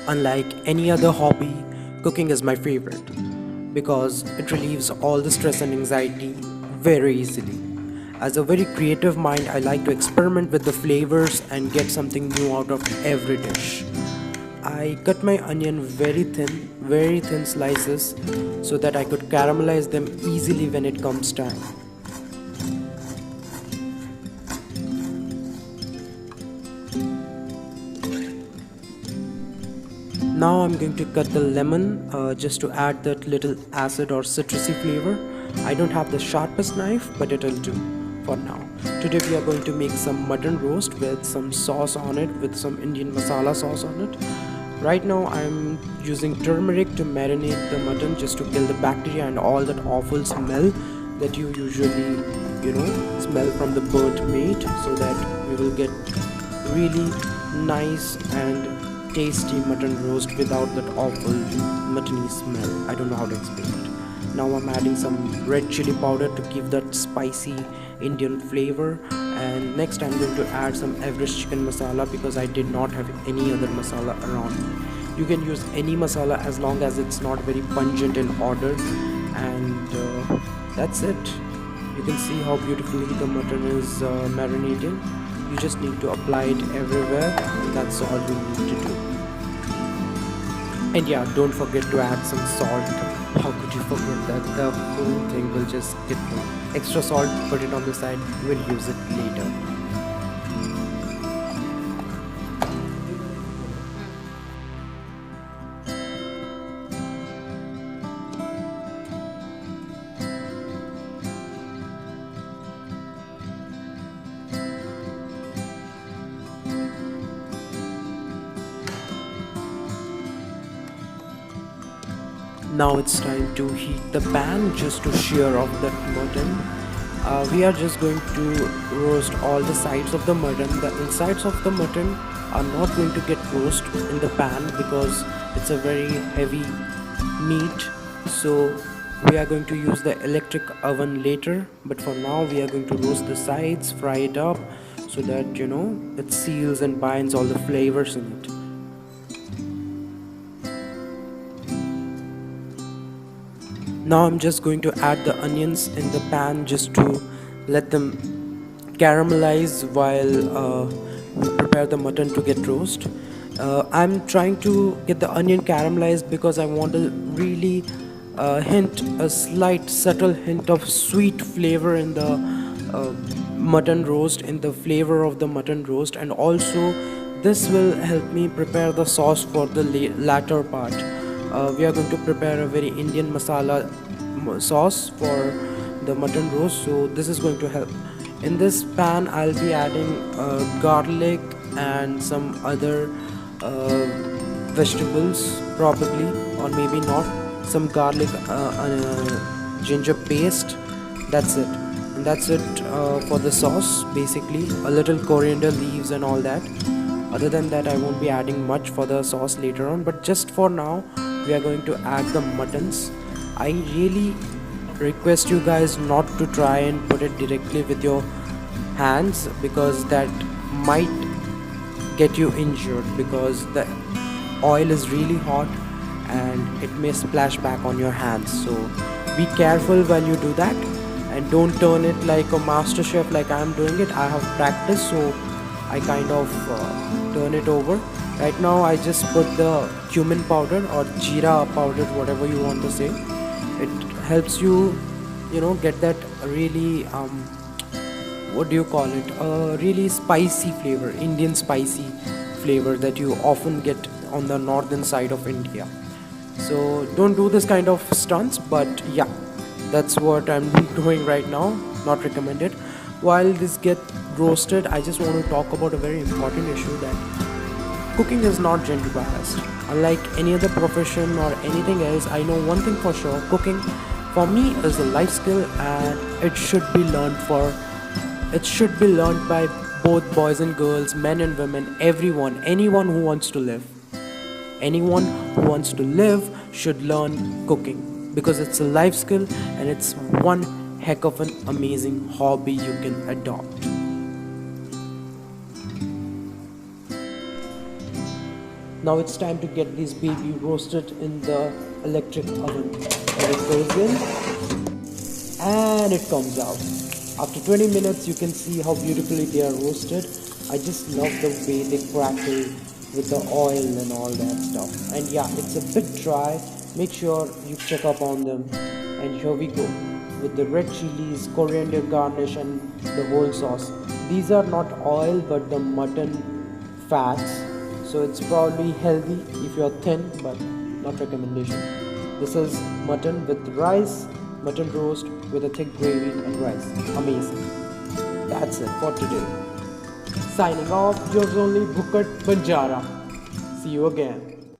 Unlike any other hobby, cooking is my favorite because it relieves all the stress and anxiety very easily. As a very creative mind, I like to experiment with the flavors and get something new out of every dish. I cut my onion very thin slices so that I could caramelize them easily when it comes time. Now I'm going to cut the lemon just to add that little acid or citrusy flavor. I don't have the sharpest knife, but it'll do for now. Today we are going to make some mutton roast with some sauce on it, with some Indian masala sauce on it. Right now I'm using turmeric to marinate the mutton just to kill the bacteria and all that awful smell that you usually, smell from the burnt meat, so that we will get really nice and tasty mutton roast without that awful muttony smell. I don't know how to explain it. Now I'm adding some red chili powder to give that spicy Indian flavor, and next I'm going to add some Everest chicken masala because I did not have any other masala around me. You can use any masala as long as it's not very pungent in odor, and that's it. You can see how beautifully the mutton is marinating. You just need to apply it everywhere. That's all you need to do. And yeah, don't forget to add some salt. How could you forget that? The whole thing will just get extra salt. Put it on the side. We'll use it later. Now it's time to heat the pan just to shear off that mutton. We are just going to roast all the sides of the mutton. The insides of the mutton are not going to get roast in the pan because it's a very heavy meat. So we are going to use the electric oven later. But for now we are going to roast the sides, fry it up so that it seals and binds all the flavors in it. Now I'm just going to add the onions in the pan just to let them caramelize while we prepare the mutton to get roast. I'm trying to get the onion caramelized because I want to really a slight subtle hint of sweet flavor in the mutton roast, in the flavor of the mutton roast, and also this will help me prepare the sauce for the latter part. We are going to prepare a very Indian masala sauce for the mutton roast, so this is going to help. In this pan I'll be adding garlic and some other vegetables probably, or maybe not, some garlic ginger paste. That's it. And that's it for the sauce, basically a little coriander leaves and all that. Other than that I won't be adding much for the sauce later on, but just for now we are going to add the muttons. I really request you guys not to try and put it directly with your hands because that might get you injured, because the oil is really hot and it may splash back on your hands. So be careful while you do that, and don't turn it like a master chef like I am doing it. I have practiced, so I kind of turn it over. Right now I just put the cumin powder or jeera powder, whatever you want to say. It helps you, get that really what do you call it, a really spicy flavor, Indian spicy flavor that you often get on the northern side of India. So don't do this kind of stunts, but yeah, that's what I'm doing right now. Not recommended. While this get roasted, I just want to talk about a very important issue, that cooking is not gender biased. Unlike any other profession or anything else, I know one thing for sure: cooking for me is a life skill, and it should be learned by both boys and girls, men and women, anyone who wants to live. Anyone who wants to live should learn cooking because it's a life skill and it's one heck of an amazing hobby you can adopt. Now it's time to get this baby roasted in the electric oven. And it goes in and it comes out. After 20 minutes you can see how beautifully they are roasted. I just love the way they crackle with the oil and all that stuff. And yeah, it's a bit dry. Make sure you check up on them. And here we go with the red chilies, coriander garnish and the whole sauce. These are not oil but the mutton fats, so it's probably healthy if you're thin, but not recommendation. This is mutton with rice, mutton roast with a thick gravy and rice. Amazing. That's it for today. Signing off, yours only Bhookad Banjara. See you again.